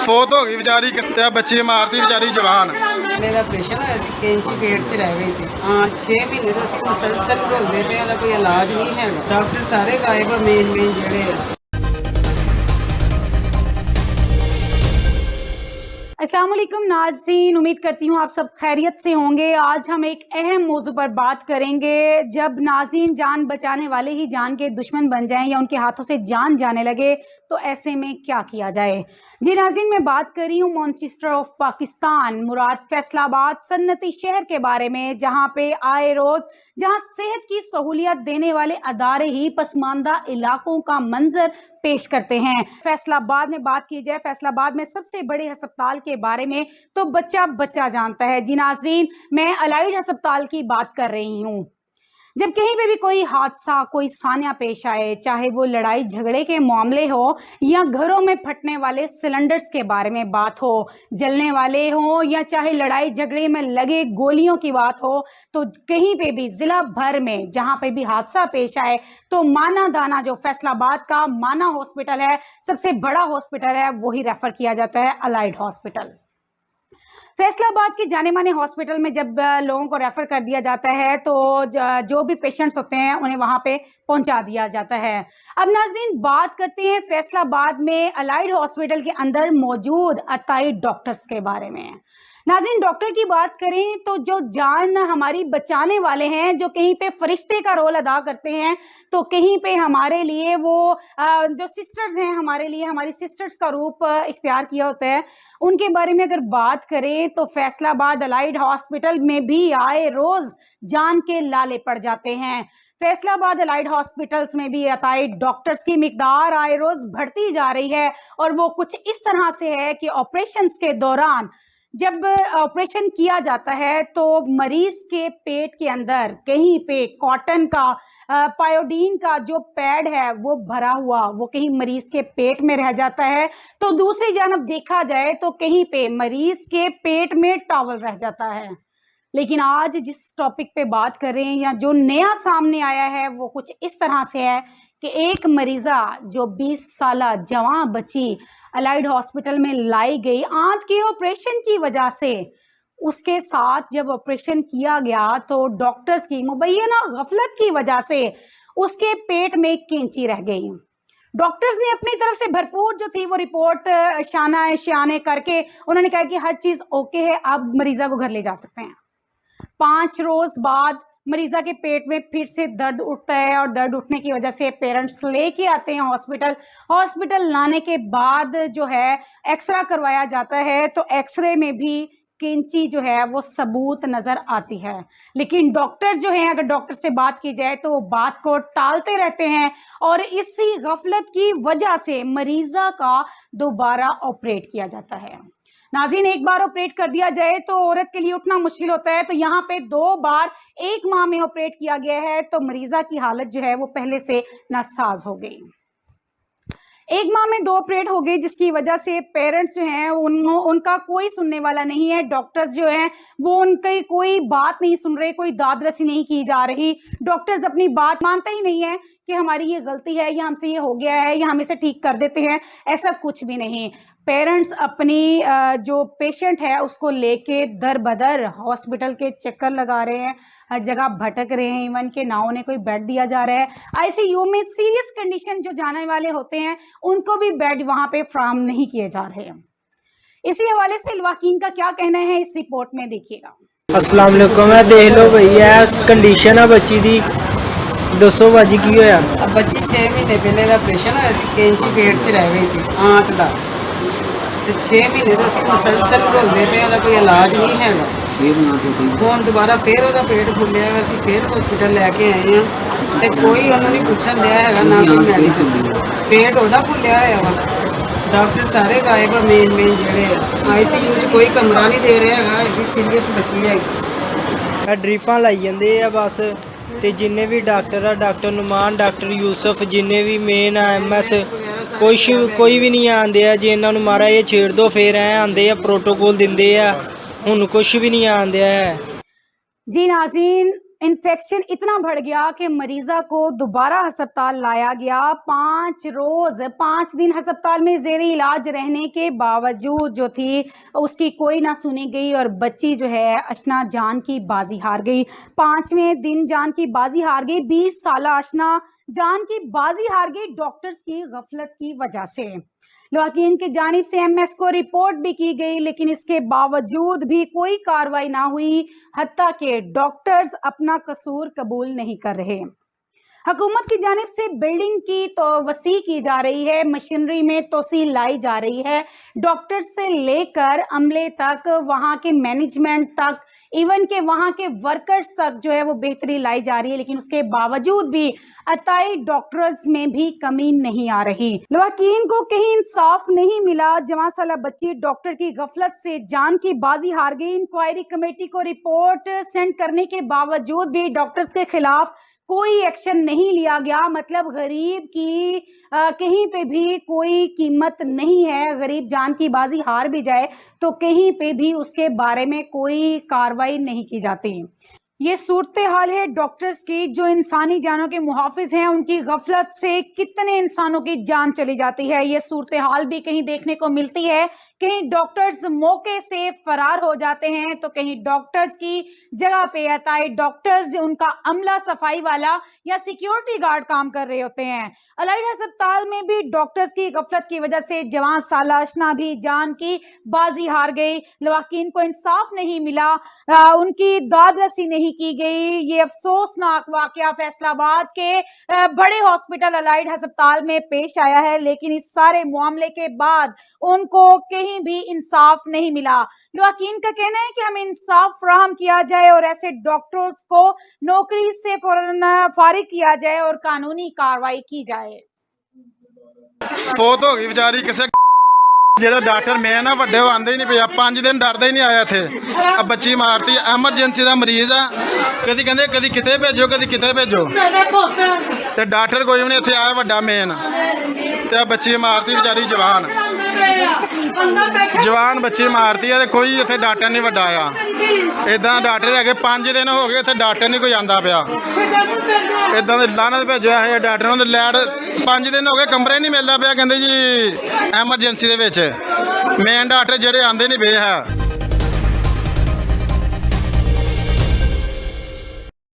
ਫੌਤ ਹੋ ਗਈ ਵਿਚਾਰੀ, ਕਿਤੇ ਬੱਚੀ ਮਾਰਤੀ ਵਿਚਾਰੀ ਜਵਾਨ। ਮੇਰਾ ਆਪਰੇਸ਼ਨ ਹੋਇਆ ਸੀ, ਕੈਂਚੀ ਪੇਟ 'ਚ ਰਹਿ ਗਈ ਸੀ। 6 ਮਹੀਨੇ ਤੋਂ ਅਸੀਂ ਮੁਸਲਸਲ ਘੁਲਦੇ ਪਏ, ਉਹਦਾ ਕੋਈ ਇਲਾਜ ਨਹੀਂ ਹੈਗਾ। ਡਾਕਟਰ ਸਾਰੇ ਗਾਇਬ ਆ, ਮੇਨ ਜਿਹੜੇ ਆ। अस्सलाम वालेकुम नाज़रीन, उम्मीद करती हूँ आप सब खैरियत से होंगे। आज हम एक अहम मौजू पर बात करेंगे। जब नाज़रीन जान बचाने वाले ही जान के दुश्मन बन जाएं या उनके हाथों से जान जाने लगे तो ऐसे में क्या किया जाए। जी नाज़रीन, मैं बात कर रही हूँ मैनचेस्टर ऑफ पाकिस्तान मुराद फैसलाबाद सन्नती शहर के बारे में, जहाँ पे आए रोज़ जहाँ सेहत की सहूलियत देने वाले अदारे ही पसमानदा इलाकों का मंजर पेश करते हैं। फैसलाबाद में बात की जाए, फैसलाबाद में सबसे बड़े अस्पताल के बारे में तो बच्चा बच्चा जानता है। जी नाज़रीन, मैं अलाइड अस्पताल की बात कर रही हूँ। जब कहीं पे भी कोई हादसा, कोई सान्या पेश आए, चाहे वो लड़ाई झगड़े के मामले हो या घरों में फटने वाले सिलेंडर्स के बारे में बात हो, जलने वाले हो या चाहे लड़ाई झगड़े में लगे गोलियों की बात हो, तो कहीं पे भी जिला भर में जहां पे भी हादसा पेश आए तो माना दाना जो फैसलाबाद का माना हॉस्पिटल है, सबसे बड़ा हॉस्पिटल है, वही रेफर किया जाता है अलाइड हॉस्पिटल। फैसलाबाद के जाने माने हॉस्पिटल में जब लोगों को रेफर कर दिया जाता है तो जो भी पेशेंट्स होते हैं उन्हें वहां पे पहुंचा दिया जाता है। अब नाज़रीन, बात करते हैं फैसलाबाद में अलाइड हॉस्पिटल के अंदर मौजूद अताई डॉक्टर्स के बारे में। नाज़रीन, डॉक्टर की बात करें तो जो जान हमारी बचाने वाले हैं, जो कहीं पे फरिश्ते का रोल अदा करते हैं, तो कहीं पे हमारे लिए वो जो सिस्टर्स हैं, हमारे लिए हमारी सिस्टर्स का रूप इख्तियार किया होता है। उनके बारे में अगर बात करें तो फैसलाबाद अलाइड हॉस्पिटल में भी आए रोज जान के लाले पड़ जाते हैं। फैसलाबाद अलाइड हॉस्पिटल्स में भी अताई डॉक्टर्स की मिकदार आए रोज बढ़ती जा रही है, और वो कुछ इस तरह से है कि ऑपरेशंस के दौरान जब ऑपरेशन किया जाता है तो मरीज के पेट के अंदर कहीं पे कॉटन का पायोडीन का जो पैड है वो भरा हुआ, वो कहीं मरीज के पेट में रह जाता है, तो दूसरी जानब देखा जाए तो कहीं पे मरीज के पेट में टॉवल रह जाता है। लेकिन आज जिस टॉपिक पे बात कर रहे हैं या जो नया सामने आया है वो कुछ इस तरह से है कि एक मरीजा जो 20 साला जवान बच्ची अलाइड हॉस्पिटल में लाई गई आंत के ऑपरेशन की वजह से, उसके साथ जब ऑपरेशन किया गया तो डॉक्टर्स की मुबैना गफलत की वजह से उसके पेट में कैंची रह गई। डॉक्टर्स ने अपनी तरफ से भरपूर जो थी वो रिपोर्ट शाने करके उन्होंने कहा कि हर चीज ओके है, आप मरीजा को घर ले जा सकते हैं। 5 रोज बाद मरीजा के पेट में फिर से दर्द उठता है, और दर्द उठने की वजह से पेरेंट्स लेके आते हैं हॉस्पिटल लाने के बाद जो है एक्सरे करवाया जाता है, तो एक्सरे में भी कैंची जो है वो सबूत नजर आती है। लेकिन डॉक्टर जो हैं, अगर डॉक्टर से बात की जाए तो वो बात को टालते रहते हैं, और इसी गफलत की वजह से मरीजा का दोबारा ऑपरेट किया जाता है। नाज़रीन, एक बार ऑपरेट कर दिया जाए तो औरत के लिए उठना मुश्किल होता है, तो यहाँ पे 2 बार एक माह में ऑपरेट किया गया है, तो मरीजा की हालत जो है वो पहले से नासाज हो गई। एक माह में 2 ऑपरेट हो गई, जिसकी वजह से पेरेंट्स जो हैं उनका कोई सुनने वाला नहीं है। डॉक्टर्स जो हैं वो उनकी कोई बात नहीं सुन रहे, कोई दाद रसी नहीं की जा रही। डॉक्टर्स अपनी बात मानते ही नहीं है कि हमारी ये गलती है या हमसे ये हो गया है या हम इसे ठीक कर देते हैं, ऐसा कुछ भी नहीं। पेरेंट्स अपनी जो पेशेंट है उसको लेके दर बदर हॉस्पिटल के चक्कर लगा रहे हैं, हर जगह भटक रहे हैं, इवन के ना उन्हें कोई बेड दिया जा रहा है। आईसीयू में सीरियस कंडीशन जो जाने वाले होते हैं उनको भी बेड वहां पे फराहम नहीं किए जा रहे हैं। इसी हवाले से लवाकीन का क्या कहना है इस रिपोर्ट में देखिएगा। अस्सलाम वालेकुम, देख लो भैया कंडीशन है बच्ची दी, दसो बाजी की होया। अब बच्ची 6 महीने पहले ਦਾ ਆਪਰੇਸ਼ਨ ਹੋਇਆ ਸੀ, ਕੈਂਚੀ ਪੇਟ 'ਚ ਰਹਿ ਗਈ ਸੀ ਆਂਤ ਦਾ, ਤੇ 6 ਮਹੀਨੇ ਤੋਂ ਅਸੀਂ ਮੁਸਲਸਲ ਘੁਲਦੇ ਪਏ, ਉਹਦਾ ਕੋਈ ਇਲਾਜ ਨਹੀਂ ਹੈਗਾ। ਹੁਣ ਦੁਬਾਰਾ ਫੇਰ ਉਹਦਾ ਪੇਟ ਫੁੱਲਿਆ, ਅਸੀਂ ਫੇਰ ਹਸਪੀਟਲ ਲੈ ਕੇ ਆਏ ਆ, ਤੇ ਕੋਈ ਉਹਨੂੰ ਨਹੀਂ ਪੁੱਛਣ ਦਿਆ ਹੈਗਾ, ਨਾ ਕੋਈ ਮੈਡੀਸਿਨ। ਪੇਟ ਉਹਦਾ ਫੁੱਲਿਆ ਹੋਇਆ ਵਾ, ਡਾਕਟਰ ਸਾਰੇ ਗਾਇਬ ਆ, ਮੇਨ ਜਿਹੜੇ ਆਈਸੀਯੂ 'ਚ ਕੋਈ ਕਮਰਾ ਨਹੀਂ ਦੇ ਰਿਹਾ ਹੈਗਾ, ਐਡੀ ਸੀਰੀਅਸ ਬੱਚੀ ਹੈ। ਡ੍ਰਿਪਾਂ ਲਾਈ ਜਾਂਦੇ ਆ ਬਸ, ਤੇ ਜਿੰਨੇ ਵੀ ਡਾਕਟਰ ਆ, ਡਾਕਟਰ ਨੁਮਾਨ, ਡਾਕਟਰ ਯੂਸਫ, ਜਿੰਨੇ ਵੀ ਮੇਨ ਆ MS, ਕੋਈ ਵੀ ਨਹੀਂ ਆਉਂਦੇ ਆ। ਜੇ ਇਹਨਾਂ ਨੂੰ ਮਾਰਾ ਇਹ ਛੇੜ ਦੋ ਫੇਰ ਐ ਆਉਂਦੇ ਆ, प्रोटोकॉल ਦਿੰਦੇ ਆ, ਹੁਣ ਕੁਝ ਵੀ ਨਹੀਂ ਆਉਂਦੇ ਆ। जी नाज़रीन, इन्फेक्शन इतना बढ़ गया कि मरीजा को दोबारा अस्पताल लाया गया। 5 दिन अस्पताल में ज़ेरे इलाज रहने के बावजूद जो थी उसकी कोई ना सुनी गई और बच्ची जो है अशना जान की बाजी हार गई। 5वें दिन जान की बाजी हार गई। 20 साला अशना जान की बाजी हार गई डॉक्टर्स की गफलत की वजह से। लवाकीन की जानिब से एमएस को रिपोर्ट भी की गई, लेकिन इसके बावजूद भी कोई कार्रवाई ना हुई, हत्ता कि डॉक्टर्स अपना कसूर कबूल नहीं कर रहे। हुकूमत की जानिब से बिल्डिंग की तो वसी की जा रही है, मशीनरी में तोसी लाई जा रही है, डॉक्टर से लेकर अमले तक, वहाँ के मैनेजमेंट तक, इवन के वहाँ के वर्कर्स तक जो है वो बेहतरी लाई जा रही है, लेकिन उसके बावजूद भी अताई डॉक्टर्स में भी कमी नहीं आ रही। लवाकीन को कहीं इंसाफ नहीं मिला। 14 साला बच्ची डॉक्टर की गफलत से जान की बाजी हार गई। इंक्वायरी कमेटी को रिपोर्ट सेंड करने के बावजूद भी डॉक्टर्स के खिलाफ कोई एक्शन नहीं लिया गया। मतलब गरीब की कहीं पे भी कोई कीमत नहीं है। गरीब जान की बाजी हार भी जाए तो कहीं पे भी उसके बारे में कोई कार्रवाई नहीं की जाती। ये सूरत हाल है डॉक्टर्स की, जो इंसानी जानों के मुहाफिज हैं, उनकी गफलत से कितने इंसानों की जान चली जाती है। ये सूरत हाल भी कहीं देखने को मिलती है। कहीं डॉक्टर्स मौके से फरार हो जाते हैं तो कहीं डॉक्टर्स की जगह पे अताई डॉक्टर्स, उनका अमला सफाई वाला या सिक्योरिटी गार्ड काम कर रहे होते हैं। अलाइड अस्पताल में भी डॉक्टर्स की गफलत की वजह से 14 साला अशना भी जान की बाजी हार गई। लवाकीन को इंसाफ नहीं मिला, उनकी दाद रसी नहीं की गई। ये अफसोसनाक वाकया फैसलाबाद के बड़े हॉस्पिटल अलाइड अस्पताल में पेश आया है, लेकिन इस सारे मामले के बाद उनको कहीं भी इंसाफ नहीं मिला। लवाकीन का कहना है कि हमें इंसाफ फराहम किया जाए और ऐसे डॉक्टर्स को नौकरी से फौरन फारिग किया जाए और कानूनी कार्रवाई की जाए। फौत हो गई बेचारी किसे ਜਿਹੜਾ ਡਾਕਟਰ ਮੈਂ ਨਾ ਵੱਡੇ ਉਹ ਆਂਦੇ ਹੀ ਨਹੀਂ ਪਿਆ। 5 ਦਿਨ ਡਰਦਾ ਹੀ ਨਹੀਂ ਆਇਆ ਇੱਥੇ। ਆ ਬੱਚੀ ਮਾਰਤੀ, ਐਮਰਜੈਂਸੀ ਦਾ ਮਰੀਜ਼ ਆ, ਕਦੀ ਕਹਿੰਦੇ ਕਦੀ ਕਿਤੇ ਭੇਜੋ ਕਦੀ ਕਿਤੇ ਭੇਜੋ, ਤੇ ਡਾਕਟਰ ਕੋਈ ਵੀ ਨਹੀਂ ਇੱਥੇ ਆਇਆ ਵੱਡਾ ਮੇਨ, ਤੇ ਆ ਬੱਚੀ ਮਾਰਤੀ ਵਿਚਾਰੀ ਜਵਾਨ ਬੱਚੀ ਮਾਰਤੀ ਆ, ਤੇ ਕੋਈ ਇੱਥੇ ਡਾਕਟਰ ਨਹੀਂ ਵੱਡਾ ਆਇਆ। ਇਦਾਂ ਡਾਕਟਰ ਹੈਗੇ 5 ਦਿਨ ਹੋ ਗਏ ਇੱਥੇ ਡਾਕਟਰ ਨਹੀਂ ਕੋਈ ਆਂਦਾ ਪਿਆ। ਇਦਾਂ ਦੇ ਲਾਨਤ ਭੇਜਿਆ ਹੈ ਡਾਕਟਰਾਂ ਨੂੰ। ਲੈਟ 5 ਦਿਨ ਹੋ ਗਏ ਕਮਰੇ ਨਹੀਂ ਮਿਲਦਾ ਪਿਆ, ਕਹਿੰਦੇ ਜੀ ਐਮਰਜੈਂਸੀ ਦੇ ਵਿੱਚ ਮੇਨ ਡਾਕਟਰ ਜਿਹੜੇ ਆਂਦੇ ਨਹੀਂ ਪਏ ਹੈ।